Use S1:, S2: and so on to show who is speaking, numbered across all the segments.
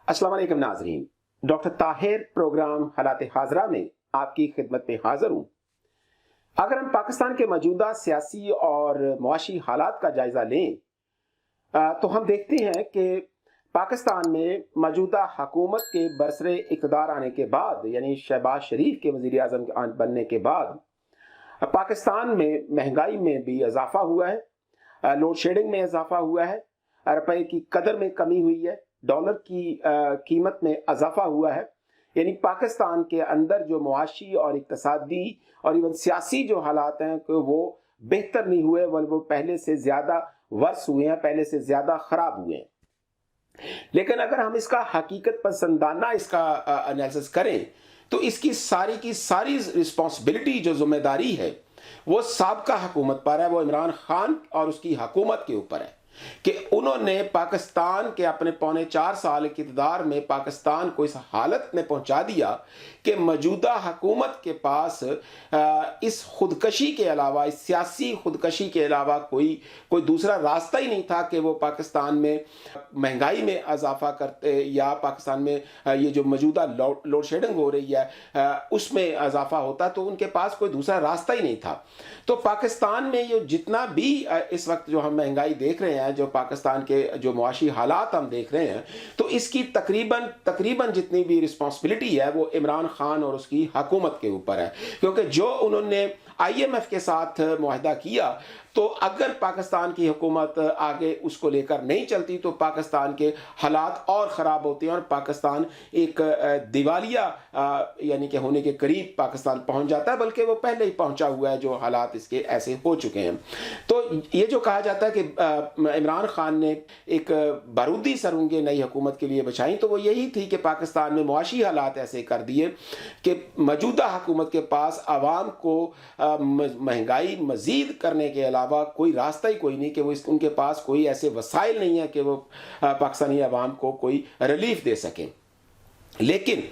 S1: अस्सलाम वालेकुम नाज़रीन, डॉक्टर ताहिर प्रोग्राम हालात हाजरा में आपकी खिदमत में हाजिर हूँ। अगर हम पाकिस्तान के मौजूदा सियासी और मुआशी हालात का जायज़ा लें तो हम देखते हैं कि पाकिस्तान में मौजूदा हुकूमत के बरसरे इक़्तिदार आने के बाद, यानी शहबाज शरीफ के वज़ीर आज़म बनने के बाद, पाकिस्तान में महंगाई में भी इजाफा हुआ है, लोड शेडिंग में इजाफा हुआ है, रुपए की कदर में कमी हुई है, डॉलर की कीमत में इजाफा हुआ है। यानी पाकिस्तान के अंदर जो मुआशी और इक़्तिसादी और इवन सियासी जो हालात हैं कि वो बेहतर नहीं हुए, वो पहले से ज़्यादा वर्स हुए हैं, पहले से ज़्यादा ख़राब हुए हैं। लेकिन अगर हम इसका हकीकत पसंदाना इसका एनालिसिस करें तो इसकी सारी की सारी रिस्पॉन्सिबिलिटी जो जिम्मेदारी है वो साबका हुकूमत पर है, वो इमरान खान और उसकी हुकूमत के ऊपर है कि उन्होंने पाकिस्तान के अपने 4.25 साल के इक़्तिदार में पाकिस्तान को इस हालत में पहुंचा दिया कि मौजूदा हुकूमत के पास इस खुदकशी के अलावा, इस सियासी खुदकशी के अलावा कोई दूसरा रास्ता ही नहीं था कि वो पाकिस्तान में महंगाई में इजाफा करते या पाकिस्तान में ये जो मौजूदा लोड शेडिंग हो रही है उसमें इजाफा होता, तो उनके पास कोई दूसरा रास्ता ही नहीं था। तो पाकिस्तान में ये जितना भी इस वक्त जो हम महंगाई देख रहे हैं, जो पाकिस्तान के जो मुआशी हालात हम देख रहे हैं, तो इसकी तकरीबन जितनी भी रिस्पॉन्सिबिलिटी है वो इमरान खान और उसकी हुकूमत के ऊपर है, क्योंकि जो उन्होंने IMF के साथ मुआहदा किया तो अगर पाकिस्तान की हुकूमत आगे उसको लेकर नहीं चलती तो पाकिस्तान के हालात और ख़राब होते हैं और पाकिस्तान एक दिवालिया यानी कि होने के करीब पाकिस्तान पहुंच जाता है, बल्कि वो पहले ही पहुंचा हुआ है, जो हालात इसके ऐसे हो चुके हैं। तो ये जो कहा जाता है कि इमरान खान ने एक बारूदी सरंगें नई हुकूमत के लिए बचाई, तो वो यही थी कि पाकिस्तान में मुआशी हालात ऐसे कर दिए कि मौजूदा हुकूमत के पास आवाम को महंगाई मज़ीद करने के अलावा कोई रास्ता ही कोई नहीं, कि वो उनके पास कोई ऐसे वसाइल नहीं है कि वो पाकिस्तानी अवाम को कोई रिलीफ दे सकें। लेकिन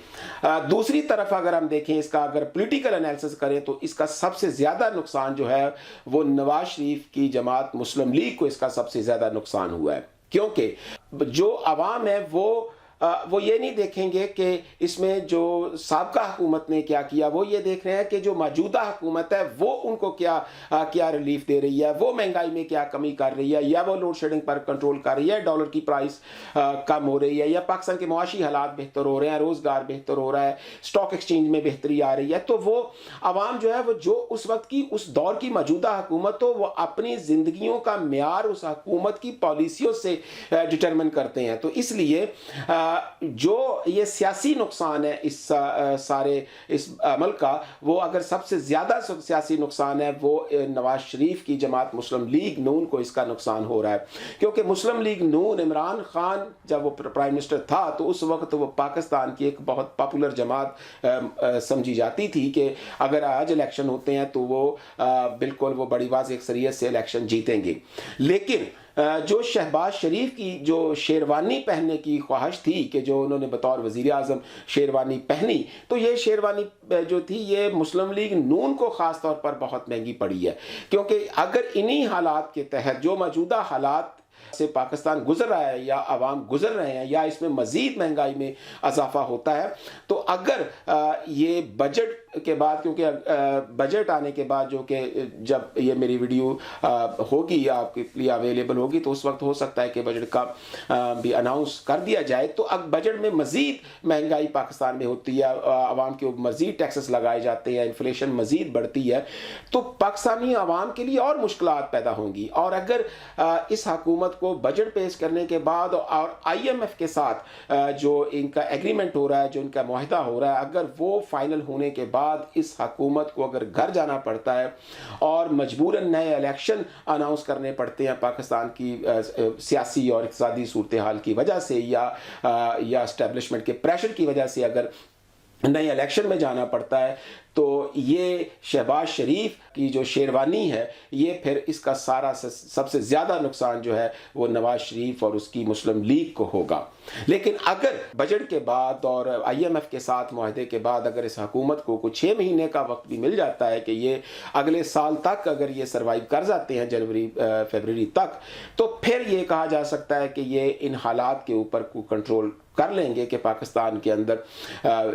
S1: दूसरी तरफ अगर हम देखें, इसका अगर पॉलिटिकल एनालिसिस करें तो इसका सबसे ज़्यादा नुकसान जो है वो नवाज शरीफ की जमात मुस्लिम लीग को इसका सबसे ज़्यादा नुकसान हुआ है, क्योंकि जो अवाम है वो ये नहीं देखेंगे कि इसमें जो साबका हुकूमत ने क्या किया, वो ये देख रहे हैं कि जो मौजूदा हुकूमत है वो उनको क्या रिलीफ दे रही है, वो महंगाई में क्या कमी कर रही है, या वो लोड शेडिंग पर कंट्रोल कर रही है, डॉलर की प्राइस कम हो रही है, या पाकिस्तान के मुआशी हालात बेहतर हो रहे हैं, रोज़गार बेहतर हो रहा है, स्टॉक एक्सचेंज में बेहतरी आ रही है। तो वो आवाम जो है वो जो उस वक्त की उस दौर की मौजूदा हुकूमत हो वो अपनी ज़िंदगियों का म्यार उस हुकूमत की पॉलिसियों से डिटरमिन करते हैं। तो इसलिए जो ये सियासी नुकसान है इस सारे इस अमल का, वो अगर सबसे ज़्यादा सियासी नुकसान है वो नवाज शरीफ की जमात मुस्लिम लीग नून को इसका नुकसान हो रहा है, क्योंकि मुस्लिम लीग नून इमरान खान जब वो प्राइम मिनिस्टर था तो उस वक्त वो पाकिस्तान की एक बहुत पॉपुलर जमात समझी जाती थी कि अगर आज इलेक्शन होते हैं तो वो बिल्कुल वो बड़ी वाज़ेह अक्सरियत से इलेक्शन जीतेंगे। लेकिन जो शहबाज शरीफ की जो शेरवानी पहनने की ख्वाहिश थी कि जो उन्होंने बतौर वज़ीर आज़म शेरवानी पहनी, तो ये शेरवानी जो थी ये मुस्लिम लीग नून को ख़ास तौर पर बहुत महंगी पड़ी है, क्योंकि अगर इन्हीं हालात के तहत जो मौजूदा हालात से पाकिस्तान गुजर रहा है या अवाम गुजर रहे हैं या इसमें मज़ीद महंगाई में इजाफा होता है, तो अगर ये बजट के बाद, क्योंकि बजट आने के बाद जो कि जब ये मेरी वीडियो होगी या आपके लिए अवेलेबल होगी तो उस वक्त हो सकता है कि बजट का भी अनाउंस कर दिया जाए, तो अब बजट में मज़ीद महंगाई पाकिस्तान में होती है, आवाम के ऊपर मज़ीद टैक्सेस लगाए जाते हैं, इन्फ्लेशन मज़ीद बढ़ती है, तो पाकिस्तानी आवाम के लिए और मुश्किलात पैदा होंगी। और अगर इस हुकूमत को बजट पेश करने के बाद और IMF के साथ जो इनका एग्रीमेंट हो रहा है, जो इनका मुआहदा हो रहा है, अगर वो फाइनल होने के बाद इस हुकूमत को अगर घर जाना पड़ता है और मजबूरन नए इलेक्शन अनाउंस करने पड़ते हैं पाकिस्तान की सियासी और इक़्तिसादी सूरत हाल की वजह से या एस्टेब्लिशमेंट के प्रेशर की वजह से अगर नए इलेक्शन में जाना पड़ता है, तो ये शहबाज शरीफ की जो शेरवानी है ये फिर इसका सारा सबसे ज़्यादा नुकसान जो है वो नवाज शरीफ और उसकी मुस्लिम लीग को होगा। लेकिन अगर बजट के बाद और IMF के साथ मुआहदे के बाद अगर इस हुकूमत को कुछ 6 महीने का वक्त भी मिल जाता है कि ये अगले साल तक अगर ये सर्वाइव कर जाते हैं जनवरी फरवरी तक, तो फिर ये कहा जा सकता है कि ये इन हालात के ऊपर कंट्रोल کر لیں گے کہ پاکستان کے اندر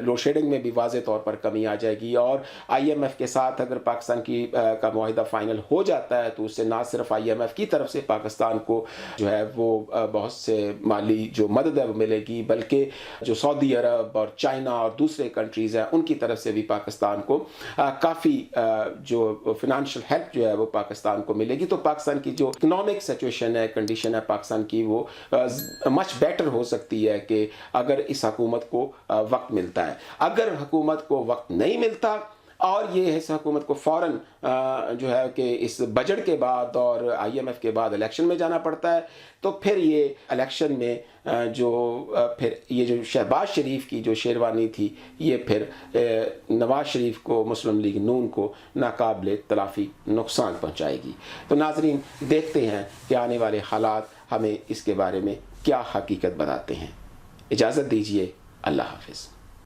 S1: لوڈ شیڈنگ میں بھی واضح طور پر کمی آ جائے گی، اور آئی ایم ایف کے ساتھ اگر پاکستان کی کا معاہدہ فائنل ہو جاتا ہے تو اس سے نہ صرف آئی ایم ایف کی طرف سے پاکستان کو جو ہے وہ بہت سے مالی جو مدد ہے وہ ملے گی، بلکہ جو سعودی عرب اور چائنا اور دوسرے کنٹریز ہیں ان کی طرف سے بھی پاکستان کو کافی جو فنانشل ہیلپ جو ہے وہ پاکستان کو ملے گی۔ تو پاکستان کی جو اکنامک سچویشن ہے، کنڈیشن ہے پاکستان کی، وہ مچ بیٹر ہو سکتی ہے کہ اگر اس حکومت کو وقت ملتا ہے۔ اگر حکومت کو وقت نہیں ملتا اور یہ اس حکومت کو فوراً جو ہے کہ اس بجٹ کے بعد اور آئی ایم ایف کے بعد الیکشن میں جانا پڑتا ہے، تو پھر یہ الیکشن میں پھر یہ جو شہباز شریف کی جو شیروانی تھی یہ پھر نواز شریف کو، مسلم لیگ نون کو ناقابل تلافی نقصان پہنچائے گی۔ تو ناظرین دیکھتے ہیں کہ آنے والے حالات ہمیں اس کے بارے میں کیا حقیقت بتاتے ہیں۔ اجازت دیجیے، اللہ حافظ۔